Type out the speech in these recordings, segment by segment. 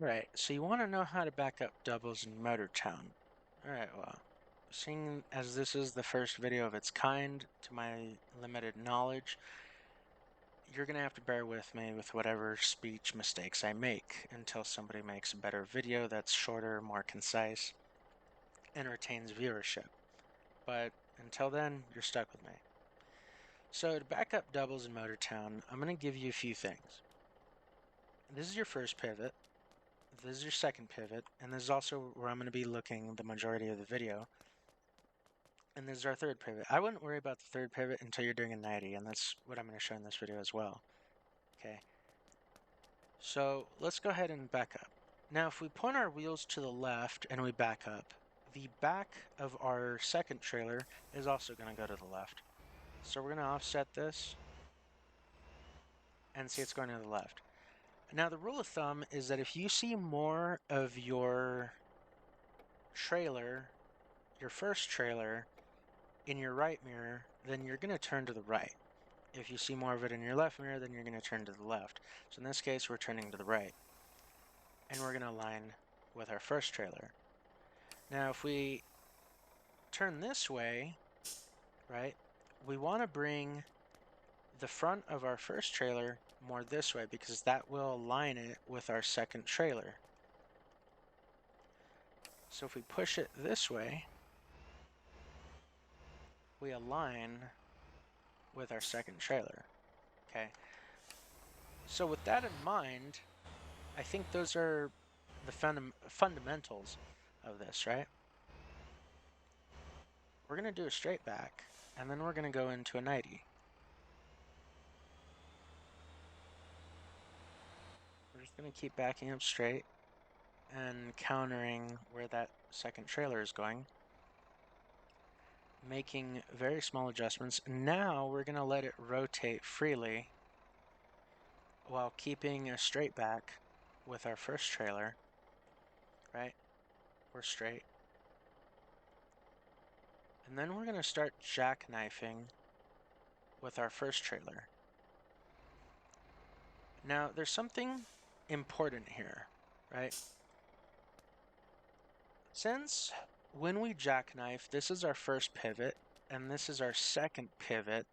Right, so you want to know how to back up doubles in Motor Town. Alright, well, seeing as this is the first video of its kind, to my limited knowledge, you're going to have to bear with me with whatever speech mistakes I make until somebody makes a better video that's shorter, more concise, and retains viewership. But until then, you're stuck with me. So to back up doubles in Motor Town, I'm going to give you a few things. This is your first pivot. This is your second pivot, and this is also where I'm going to be looking the majority of the video. And this is our third pivot. I wouldn't worry about the third pivot until you're doing a 90, and that's what I'm going to show in this video as well. Okay, so let's go ahead and back up. Now, if we point our wheels to the left and we back up, the back of our second trailer is also going to go to the left. So we're going to offset this and see it's going to the left. Now, the rule of thumb is that if you see more of your trailer, your first trailer, in your right mirror, then you're going to turn to the right. If you see more of it in your left mirror, then you're going to turn to the left. So in this case, we're turning to the right. And we're going to align with our first trailer. Now, if we turn this way, right, we want to bring the front of our first trailer more this way because that will align it with our second trailer. So if we push it this way, we align with our second trailer. Okay. So with that in mind, I think those are the fundamentals of this, right? We're going to do a straight back, and then we're going to go into a 90. We're just going to keep backing up straight and countering where that second trailer is going, making very small adjustments. Now we're going to let it rotate freely while keeping a straight back with our first trailer, right? We're straight. And then we're going to start jackknifing with our first trailer. Now, there's something important here, right? Since when we jackknife, this is our first pivot, and this is our second pivot,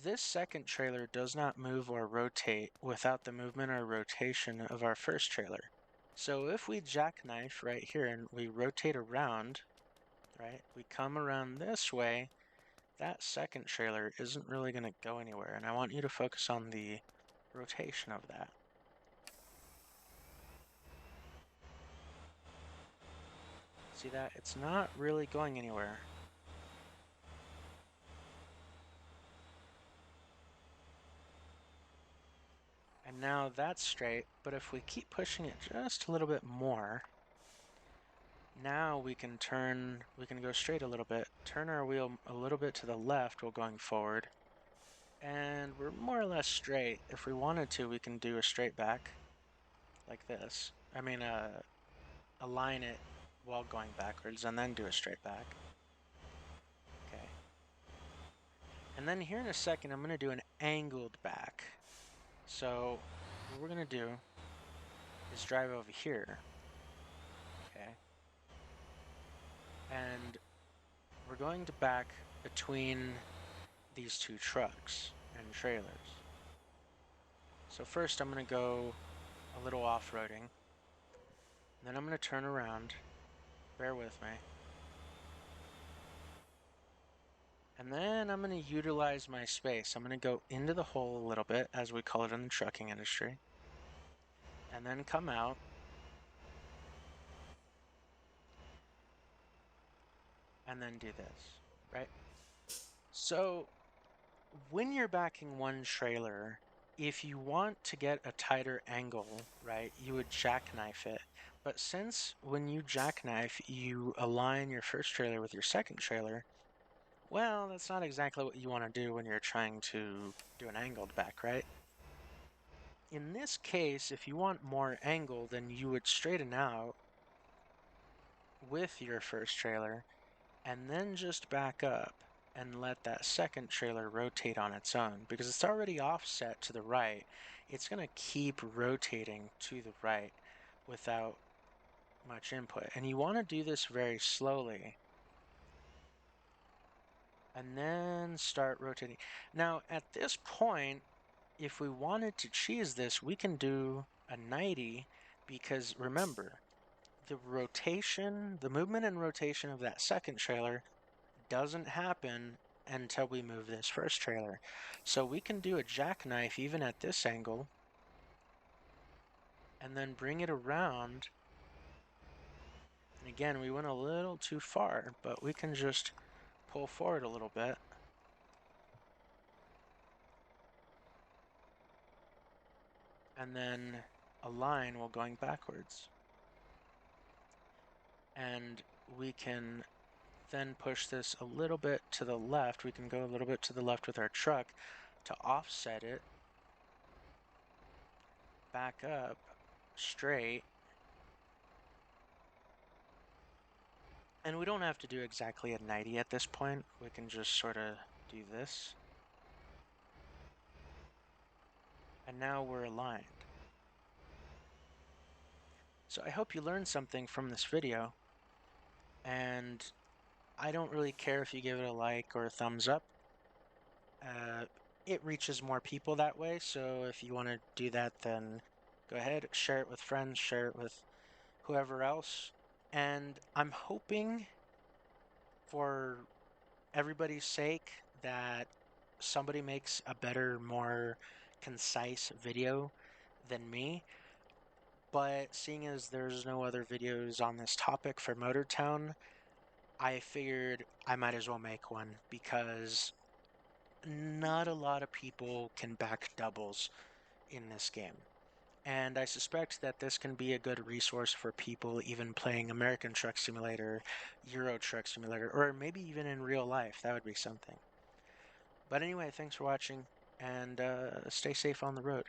this second trailer does not move or rotate without the movement or rotation of our first trailer. So if we jackknife right here and we rotate around, right, we come around this way, that second trailer isn't really going to go anywhere, and I want you to focus on the rotation of that. See that? It's not really going anywhere. And now that's straight, but if we keep pushing it just a little bit more, now we can go straight a little bit, turn our wheel a little bit to the left while going forward, and we're more or less straight. If we wanted to, we can do a straight back like this. Align it while going backwards and then do a straight back. Okay. And then here in a second, I'm going to do an angled back. So what we're going to do is drive over here. Okay. And we're going to back between these two trucks and trailers. So first I'm going to go a little off-roading. Then I'm going to turn around. Bear with me. And then I'm going to utilize my space. I'm going to go into the hole a little bit, as we call it in the trucking industry. And then come out. And then do this, right? So when you're backing one trailer, if you want to get a tighter angle, right, you would jackknife it. But since when you jackknife, you align your first trailer with your second trailer, well, that's not exactly what you want to do when you're trying to do an angled back, right? In this case, if you want more angle, then you would straighten out with your first trailer and then just back up and let that second trailer rotate on its own because it's already offset to the right. It's going to keep rotating to the right. without much input. And you want to do this very slowly and then start rotating. Now, at this point, if we wanted to cheese this, we can do a 90 because remember, the movement and rotation of that second trailer doesn't happen until we move this first trailer. So we can do a jackknife even at this angle and then bring it around. And again, we went a little too far, but we can just pull forward a little bit. And then align while going backwards. And we can then push this a little bit to the left. We can go a little bit to the left with our truck to offset it back up straight. And we don't have to do exactly a 90 at this point. We can just sort of do this. And now we're aligned. So I hope you learned something from this video. And I don't really care if you give it a like or a thumbs up. It reaches more people that way. So if you want to do that, then go ahead, share it with friends, share it with whoever else. And I'm hoping for everybody's sake that somebody makes a better, more concise video than me. But seeing as there's no other videos on this topic for Motortown, I figured I might as well make one because not a lot of people can back doubles in this game. And I suspect that this can be a good resource for people even playing American Truck Simulator, Euro Truck Simulator, or maybe even in real life. That would be something. But anyway, thanks for watching, and stay safe on the road.